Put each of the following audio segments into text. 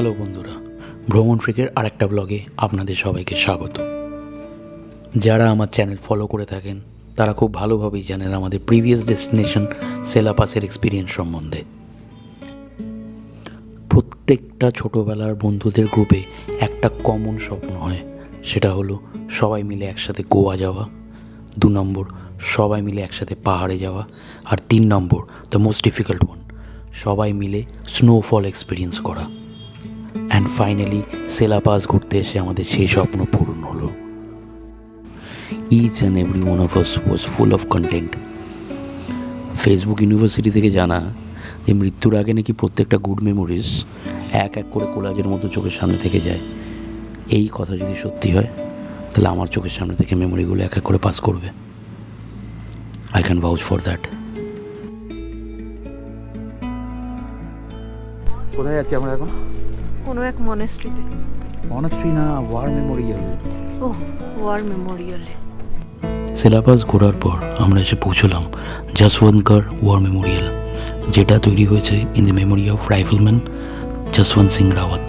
Hello বন্ধুরা, ভ্রমণ ফ্রিকের আরেকটা ব্লগে আপনাদের সবাইকে স্বাগত। যারা আমার চ্যানেল ফলো করে থাকেন তারা খুব ভালোভাবেই জানেন আমাদের প্রিভিয়াস ডেস্টিনেশন সেলাপাসের এক্সপিরিয়েন্স সম্বন্ধে। প্রত্যেকটা ছোটোবেলার বন্ধুদের গ্রুপে একটা কমন স্বপ্ন হয়, সেটা হলো সবাই মিলে একসাথে গোয়া যাওয়া, 2 নম্বর সবাই মিলে একসাথে পাহাড়ে যাওয়া, আর 3 নম্বর দ্য মোস্ট ডিফিকাল্ট ওয়ান, সবাই মিলে স্নোফল এক্সপিরিয়েন্স করা। অ্যান্ড ফাইনালি সেলাপাস ঘুরতে এসে আমাদের সেই স্বপ্ন পূরণ হলো। Each and every one of us was full of content. Facebook university থেকে জানা যে মৃত্যুর আগে নাকি প্রত্যেকটা গুড মেমোরিজ এক এক করে কোলাজের মতো চোখের সামনে থেকে যায়। এই কথা যদি সত্যি হয় তাহলে আমার চোখের সামনে থেকে মেমোরিগুলো এক এক করে পাস করবে। I can ভাউচ for that. কোথায় যাচ্ছি আমরা এখন? কোনো এক মনেস্ট্রিতে। মনেস্ট্রি না, ওয়ার মেমোরিয়াল। ওহ, ওয়ার মেমোরিয়াল। সেলাপাস ঘোরার পর আমরা এসে পৌঁছলাম যশবন্তগড় ওয়ার মেমোরিয়াল, যেটা তৈরি হয়েছে in the memory of rifleman Jaswant Singh Rawat.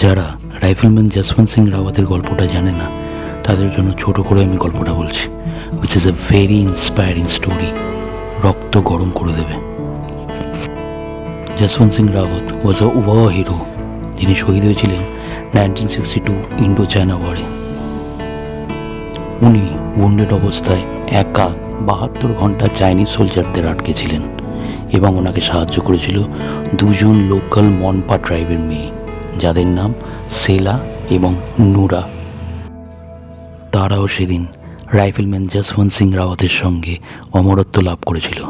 যারা রাইফেলম্যান যশবন্ত সিং রাওয়াতের গল্পটা জানে না তাদের জন্য ছোট করে আমি গল্পটা বলছি, which is a very inspiring story, রক্ত গরম করে দেবে। যশবন্ত সিং রাওয়াত ওয়াজ আ ওয়ার হিরো, যিনি শহীদ হয়েছিলেন 1962 ইন্ডো চায়না ওয়ারে। উনি উন্ডেড অবস্থায় একা 72 ঘন্টা চাইনিজ সোলজারদের আটকে ছিলেন এবং ওনাকে সাহায্য করেছিল 2 লোকাল মনপা ট্রাইবের মেয়ে, যাদের নাম সেলা এবং নুরা। তারাও সেদিন রাইফেলম্যান যশবন্ত সিং রাওয়াতের সঙ্গে অমরত্ব লাভ করেছিল।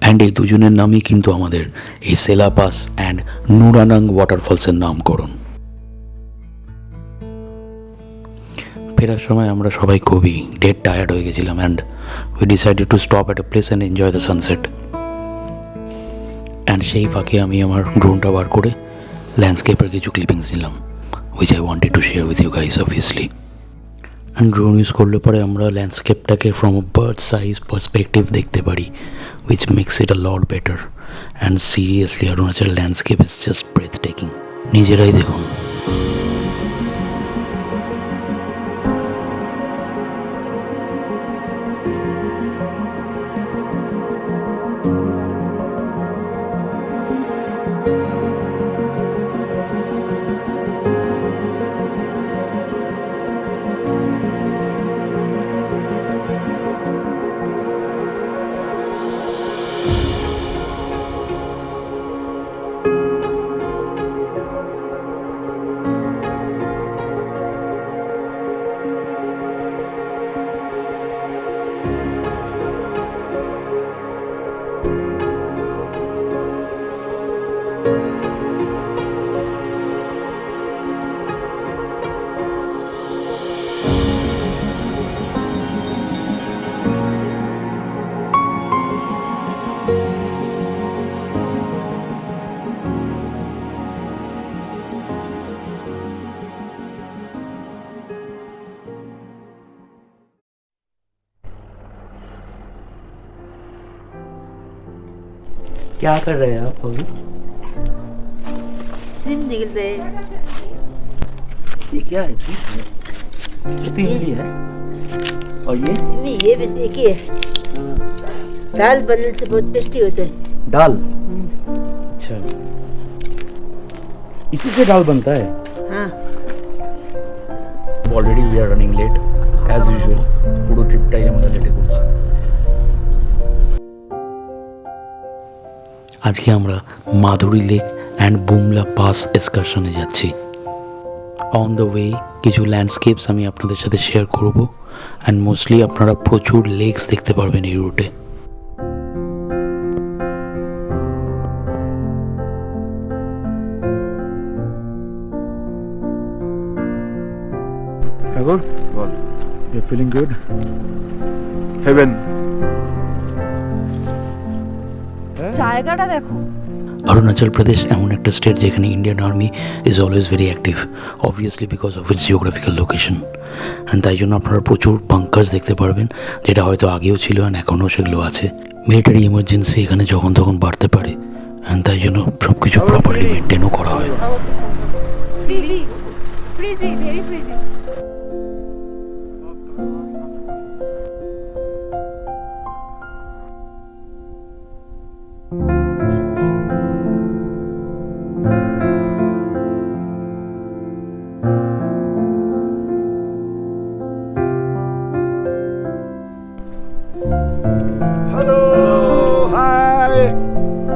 অ্যান্ড এই দুজনের নামই কিন্তু আমাদের এই সেলাপাস অ্যান্ড নুরানাং ওয়াটারফলসের নামকরণ। ফেরার সময় আমরা সবাই খুবই ডেড টায়ার্ড হয়ে গেছিলাম, and we decided to stop at a place and enjoy the sunset. And সেই ফাঁকে আমি আমার ড্রোনটা বার করে ল্যান্ডস্কেপের কিছু ক্লিপিংস নিলাম, which I wanted to share with you guys obviously. And drone use করলে পরে আমরা ল্যান্ডস্কেপটাকে from a bird size perspective দেখতে পারি, which makes it a lot better. And seriously Arunachal landscape is just breathtaking. নিজেরাই দেখুন। क्या कर रहे हैं आप अभी? सिम निकल रहे। ये क्या है सिम? ये तो इमली है। और ये ये बस एक ही है। दाल बनने से बहुत टेस्टी होता है। दाल। अच्छा, इसी से दाल बनता है। हाँ। Already we are running late as usual. পুরো ট্রিপটাই আমরা লেটে করছি। আজকে আমরা Madhuri lake and Bumla pass এক্সকারশনে যাচ্ছি। অন দ্য ওয়ে কিছু ল্যান্ডস্কেপস আমি আপনাদের সাথে শেয়ার করব, অ্যান্ড মোস্টলি আপনারা প্রচুর লেকস দেখতে পারবেন এই রুটে। Tagore, you're feeling good? Heaven. জায়গাটা দেখো। অরুণাচল প্রদেশ এমন একটা স্টেট যেখানে Indian army is always very active, obviously because of its geographical location. And তাই জন্য আপনারা প্রচুর বাঙ্কার্স দেখতে পারবেন, যেটা হয়তো আগেও ছিল অ্যান্ড এখনও সেগুলো আছে। মিলিটারি ইমার্জেন্সি এখানে যখন তখন বাড়তে পারে, অ্যান্ড তাই তাই জন্য সব কিছু প্রপারলি মেনটেনও করা হয়। Freezy, freezy, very freezy. Hello. Hi.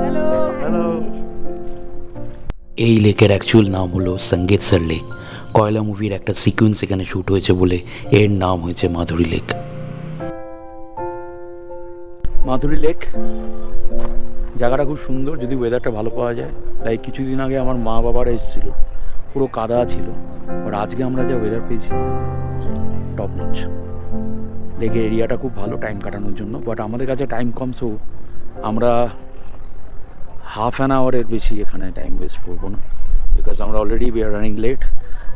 Hello এই লেকের অ্যাকচুয়াল নাম হলো সঙ্গীতসর লেক। কয়লা মুভির একটা সিকোয়েন্স এখানে শ্যুট হয়েছে বলে এর নাম হয়েছে মাধুরী লেক। মাধুরী লেক জায়গাটা খুব সুন্দর যদি ওয়েদারটা ভালো পাওয়া যায়। তাই কিছুদিন আগে আমার মা বাবারা এসেছিল, পুরো কাদা ছিল, আর আজকে আমরা যা ওয়েদার পেয়েছি টপ নচ। লেকের এরিয়াটা খুব ভালো টাইম কাটানোর জন্য, বাট আমাদের কাছে টাইম কম, সো আমরা হাফ অ্যান আওয়ারের বেশি এখানে টাইম ওয়েস্ট করবো না, বিকজ আমরা already we are running late.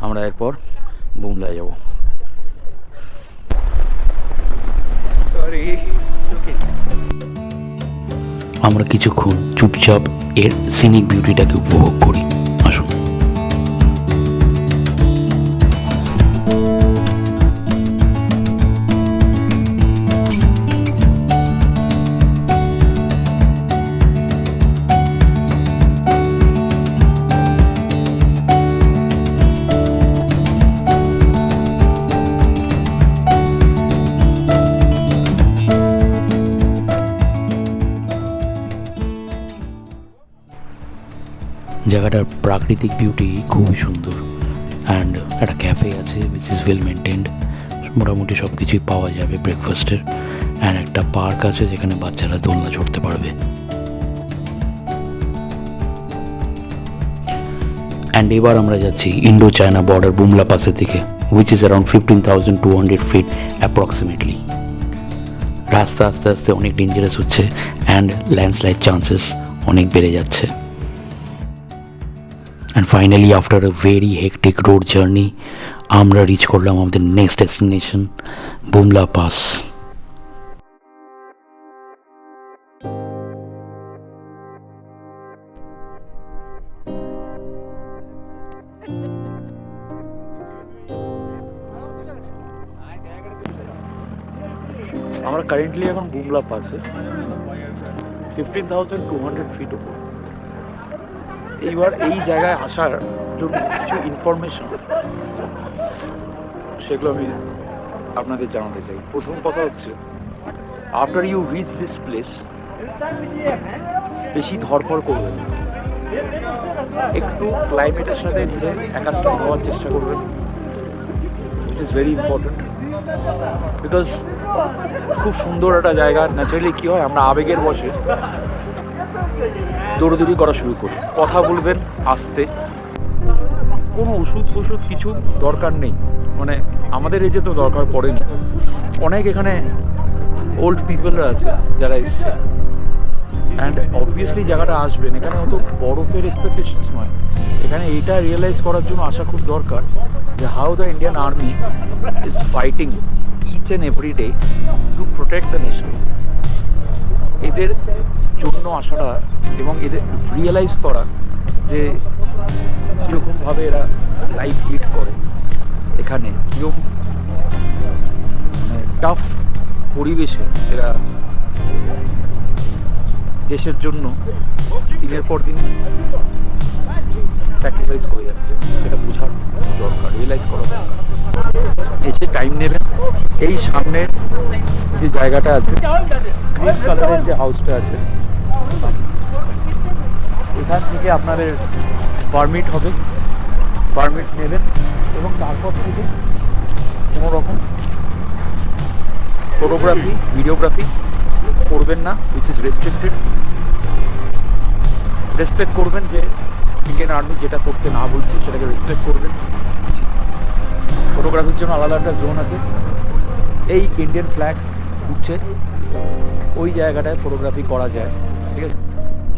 আমরা এরপর বুমলায় যাব। Sorry, okay. আমরা কিছুক্ষণ চুপচাপ এর সিনিক বিউটিটাকে উপভোগ করি। আসুন। জায়গাটার প্রাকৃতিক বিউটি খুবই সুন্দর, অ্যান্ড একটা ক্যাফে আছে উইচ ইজ ওয়েল মেনটেন্ড। মোটামুটি সব কিছুই পাওয়া যাবে ব্রেকফাস্টের, অ্যান্ড একটা পার্ক আছে যেখানে বাচ্চারা দোলনা চড়তে পারবে। অ্যান্ড এবার আমরা যাচ্ছি ইন্ডো চায়না বর্ডার বুমলা পাসের দিকে, which is around 15,200 feet approximately. রাস্তা আস্তে আস্তে অনেক ডেঞ্জারাস হচ্ছে, অ্যান্ড ল্যান্ডস্লাইড চান্সেস অনেক বেড়ে যাচ্ছে। And finally, after a very hectic road journey, আমরা রিচ করলাম আমাদের নেক্সট ডেস্টিনেশন বুমলা পাস। আমরা কারেন্টলি এখন বুমলা পাসে 15,200 ফিট উপর। এইবার এই জায়গায় আসার জন্য কিছু ইনফরমেশন সেগুলো আমি আপনাদের জানাতে চাই। প্রথম কথা হচ্ছে, after you reach this place বেশি ধরফড় করবেন না, একটু ক্লাইমেটের সাথে নিজে অ্যাকাস্টম হওয়ার চেষ্টা করবেন। This is very important, because খুব সুন্দর একটা জায়গা। ন্যাচারালি কী হয়, আমরা আবেগের বশে দৌড়দৌড়ি করা শুরু করি। কথা বলবেন আস্তে, কোনো ওষুধ কিছু দরকার নেই, মানে আমাদের এজে তো দরকার পড়েনি। অনেক এখানে ওল্ড পিপলরা আছে যারা এসছে, অ্যান্ড অবভিয়াসলি জায়গাটা আসবেন। এখানে অত বরফের এক্সপেকটেশনস নয়, এখানে এইটা রিয়েলাইজ করার জন্য আসা খুব দরকার যে how the Indian army is fighting each and every day to protect the nation. এদের জন্য আসাটা এবং এদের রিয়েলাইজ করা যে কীরকমভাবে এরা লাইফ লিড করে, এখানে কীরকম টাফ পরিবেশে এরা দেশের জন্য দিনের পর দিন স্যাক্রিফাইস করে যাচ্ছে, সেটা বোঝার দরকার, রিয়েলাইজ করা দরকার। এসে টাইম নেবেন। এই সামনের যে জায়গাটা আছে, গ্রিন কালারের যে হাউসটা আছে, এখান থেকে আপনাদের পারমিট হবে, পারমিট নেবেন এবং তারপর থেকে কোনো রকম ফটোগ্রাফি ভিডিওগ্রাফি করবেন না, উইচ ইজ রেস্ট্রিক্টেড। রেসপেক্ট করবেন যে ইন্ডিয়ান আর্মি যেটা করতে না বলছে সেটাকে রেসপেক্ট করবেন। ফটোগ্রাফির জন্য আলাদা একটা জোন আছে। এই ইন্ডিয়ান ফ্ল্যাগ উঠছে, ওই জায়গাটায় ফটোগ্রাফি করা যায়, ঠিক আছে।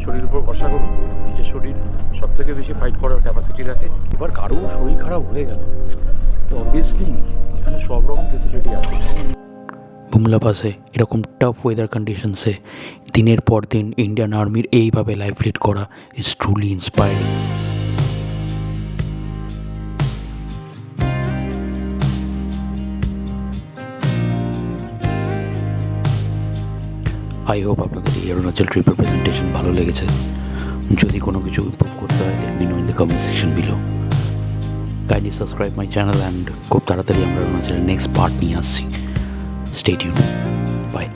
শরীরের উপর ভরসা করুন, নিজের শরীর সব থেকে বেশি ফাইট করার ক্যাপাসিটি রাখে। এবার কারো শরীর খারাপ হয়ে গেল তো অবভিয়াসলি এখানে সব রকম ফেসিলিটি আছে। বুমলা পাসে এরকম টাফ ওয়েদার কন্ডিশনসে দিনের পর দিন ইন্ডিয়ান আর্মির এইভাবে লাইফ লিড করা is truly inspiring. I hope আপনাদের এই অরুণাচল ট্রিপের প্রেজেন্টেশন ভালো লেগেছে। যদি কোনো কিছু ইমপ্রুভ করতে হয় let me know in the comment section below. Kindly subscribe my channel and খুব তাড়াতাড়ি আমরা অরুণাচলের নেক্সট পার্ট নিয়ে আসছি। Stay tuned, by.